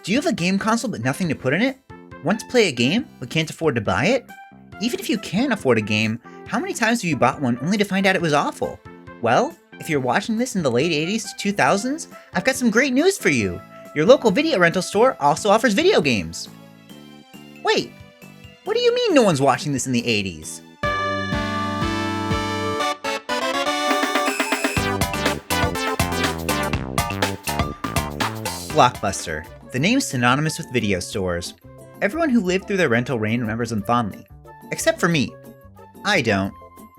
Do you have a game console but nothing to put in it? Want to play a game but can't afford to buy it? Even if you can afford a game, how many times have you bought one only to find out it was awful? Well, if you're watching this in the late 80s to 2000s, I've got some great news for you. Your local video rental store also offers video games. Wait, what do you mean no one's watching this in the 80s? Blockbuster. The name's synonymous with video stores. Everyone who lived through their rental reign remembers them fondly. Except for me. I don't.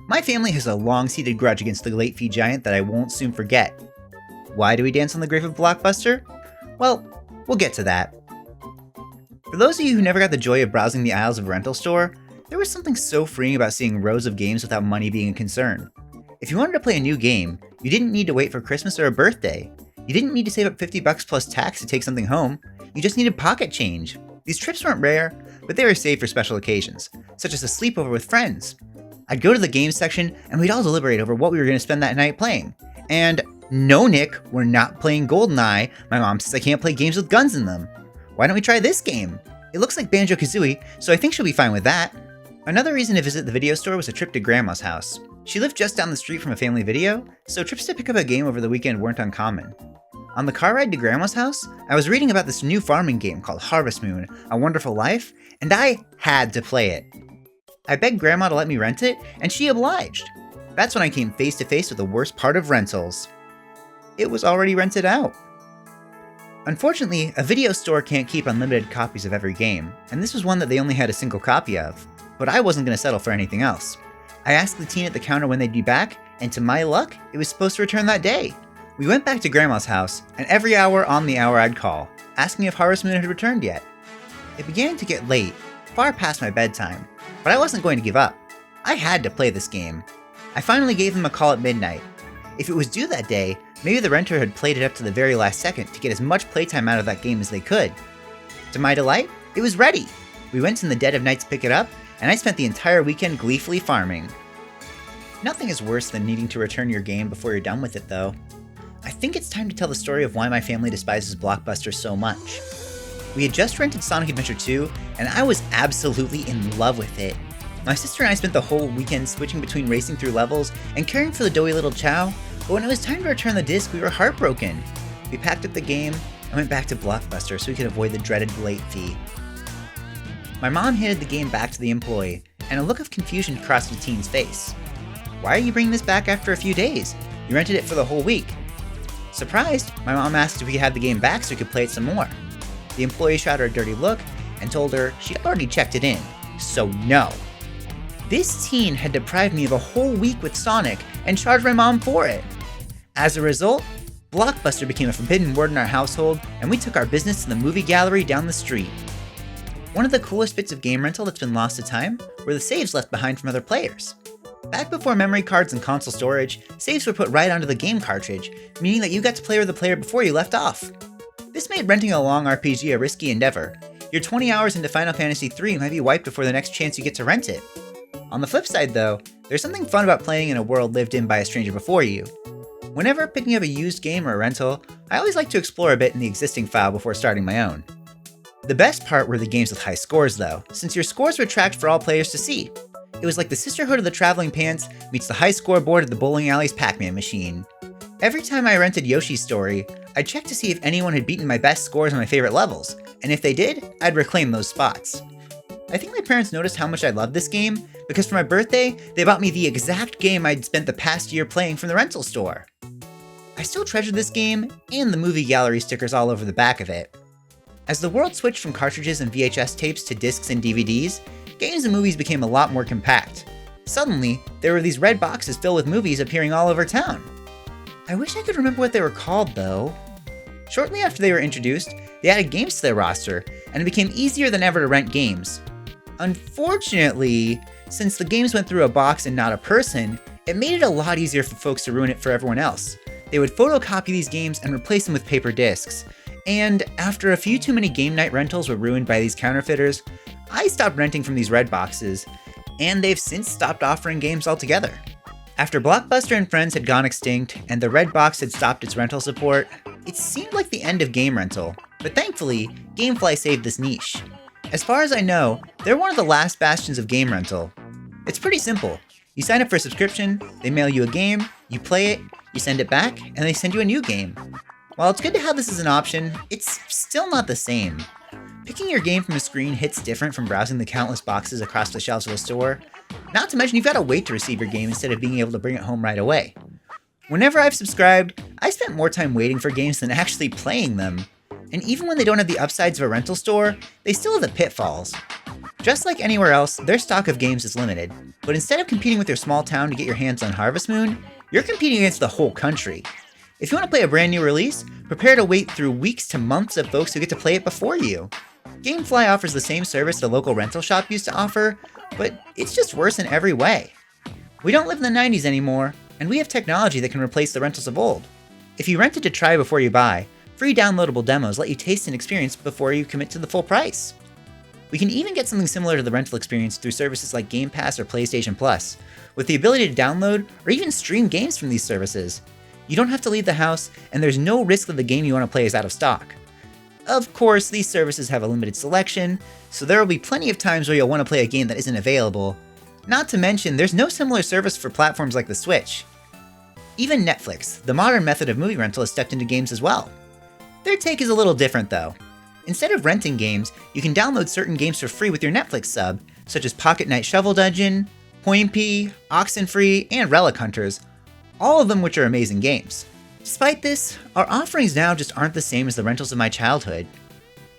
My family has a long-seated grudge against the late fee giant that I won't soon forget. Why do we dance on the grave of Blockbuster? Well, we'll get to that. For those of you who never got the joy of browsing the aisles of a rental store, there was something so freeing about seeing rows of games without money being a concern. If you wanted to play a new game, you didn't need to wait for Christmas or a birthday. You didn't need to save up $50 plus tax to take something home. You just needed pocket change. These trips weren't rare, but they were saved for special occasions, such as a sleepover with friends. I'd go to the games section and we'd all deliberate over what we were going to spend that night playing. And no, Nick, we're not playing GoldenEye. My mom says I can't play games with guns in them. Why don't we try this game? It looks like Banjo-Kazooie, so I think she'll be fine with that. Another reason to visit the video store was a trip to Grandma's house. She lived just down the street from a family video, so trips to pick up a game over the weekend weren't uncommon. On the car ride to Grandma's house, I was reading about this new farming game called Harvest Moon: A Wonderful Life, and I had to play it. I begged Grandma to let me rent it, and she obliged. That's when I came face to face with the worst part of rentals. It was already rented out. Unfortunately, a video store can't keep unlimited copies of every game, and this was one that they only had a single copy of. But I wasn't going to settle for anything else. I asked the teen at the counter when they'd be back, and to my luck, it was supposed to return that day. We went back to Grandma's house, and every hour on the hour I'd call, asking if Harvest Moon had returned yet. It began to get late, far past my bedtime, but I wasn't going to give up. I had to play this game. I finally gave them a call at midnight. If it was due that day, maybe the renter had played it up to the very last second to get as much playtime out of that game as they could. To my delight, it was ready. We went in the dead of night to pick it up, and I spent the entire weekend gleefully farming. Nothing is worse than needing to return your game before you're done with it, though. I think it's time to tell the story of why my family despises Blockbuster so much. We had just rented Sonic Adventure 2, and I was absolutely in love with it. My sister and I spent the whole weekend switching between racing through levels and caring for the doughy little Chow, but when it was time to return the disc, we were heartbroken. We packed up the game and went back to Blockbuster so we could avoid the dreaded late fee. My mom handed the game back to the employee, and a look of confusion crossed the teen's face. "Why are you bringing this back after a few days? You rented it for the whole week." Surprised, my mom asked if we could have the game back so we could play it some more. The employee shot her a dirty look and told her she'd already checked it in, so no. This teen had deprived me of a whole week with Sonic and charged my mom for it. As a result, Blockbuster became a forbidden word in our household, and we took our business to the movie gallery down the street. One of the coolest bits of game rental that's been lost to time were the saves left behind from other players. Back before memory cards and console storage, saves were put right onto the game cartridge, meaning that you got to play with the player before you left off. This made renting a long RPG a risky endeavor. Your 20 hours into Final Fantasy III might be wiped before the next chance you get to rent it. On the flip side though, there's something fun about playing in a world lived in by a stranger before you. Whenever picking up a used game or a rental, I always like to explore a bit in the existing file before starting my own. The best part were the games with high scores though, since your scores were tracked for all players to see. It was like the Sisterhood of the Traveling Pants meets the high scoreboard at the bowling alley's Pac-Man machine. Every time I rented Yoshi's Story, I'd check to see if anyone had beaten my best scores on my favorite levels, and if they did, I'd reclaim those spots. I think my parents noticed how much I loved this game, because for my birthday, they bought me the exact game I'd spent the past year playing from the rental store. I still treasure this game, and the movie gallery stickers all over the back of it. As the world switched from cartridges and VHS tapes to discs and DVDs, games and movies became a lot more compact. Suddenly, there were these red boxes filled with movies appearing all over town. I wish I could remember what they were called though. Shortly after they were introduced, they added games to their roster, and it became easier than ever to rent games. Unfortunately, since the games went through a box and not a person, it made it a lot easier for folks to ruin it for everyone else. They would photocopy these games and replace them with paper discs. And after a few too many game night rentals were ruined by these counterfeiters, I stopped renting from these red boxes, and they've since stopped offering games altogether. After Blockbuster and Friends had gone extinct and the red box had stopped its rental support, it seemed like the end of game rental. But thankfully, Gamefly saved this niche. As far as I know, they're one of the last bastions of game rental. It's pretty simple. You sign up for a subscription, they mail you a game, you play it, you send it back, and they send you a new game. While it's good to have this as an option, it's still not the same. Picking your game from a screen hits different from browsing the countless boxes across the shelves of a store. Not to mention you've got to wait to receive your game instead of being able to bring it home right away. Whenever I've subscribed, I spent more time waiting for games than actually playing them. And even when they don't have the upsides of a rental store, they still have the pitfalls. Just like anywhere else, their stock of games is limited, but instead of competing with your small town to get your hands on Harvest Moon, you're competing against the whole country. If you want to play a brand new release, prepare to wait through weeks to months of folks who get to play it before you. Gamefly offers the same service the local rental shop used to offer, but it's just worse in every way. We don't live in the 90s anymore, and we have technology that can replace the rentals of old. If you rented to try before you buy, free downloadable demos let you taste and experience before you commit to the full price. We can even get something similar to the rental experience through services like Game Pass or PlayStation Plus, with the ability to download or even stream games from these services. You don't have to leave the house, and there's no risk that the game you want to play is out of stock. Of course, these services have a limited selection, so there will be plenty of times where you'll want to play a game that isn't available. Not to mention, there's no similar service for platforms like the Switch. Even Netflix, the modern method of movie rental, has stepped into games as well. Their take is a little different though. Instead of renting games, you can download certain games for free with your Netflix sub, such as Pocket Knight Shovel Dungeon, Poempy, Oxenfree, and Relic Hunters, all of them which are amazing games. Despite this, our offerings now just aren't the same as the rentals of my childhood.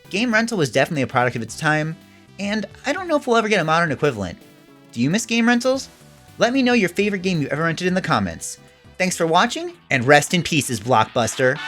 Game rental was definitely a product of its time, and I don't know if we'll ever get a modern equivalent. Do you miss game rentals? Let me know your favorite game you ever rented in the comments. Thanks for watching, and rest in pieces, Blockbuster!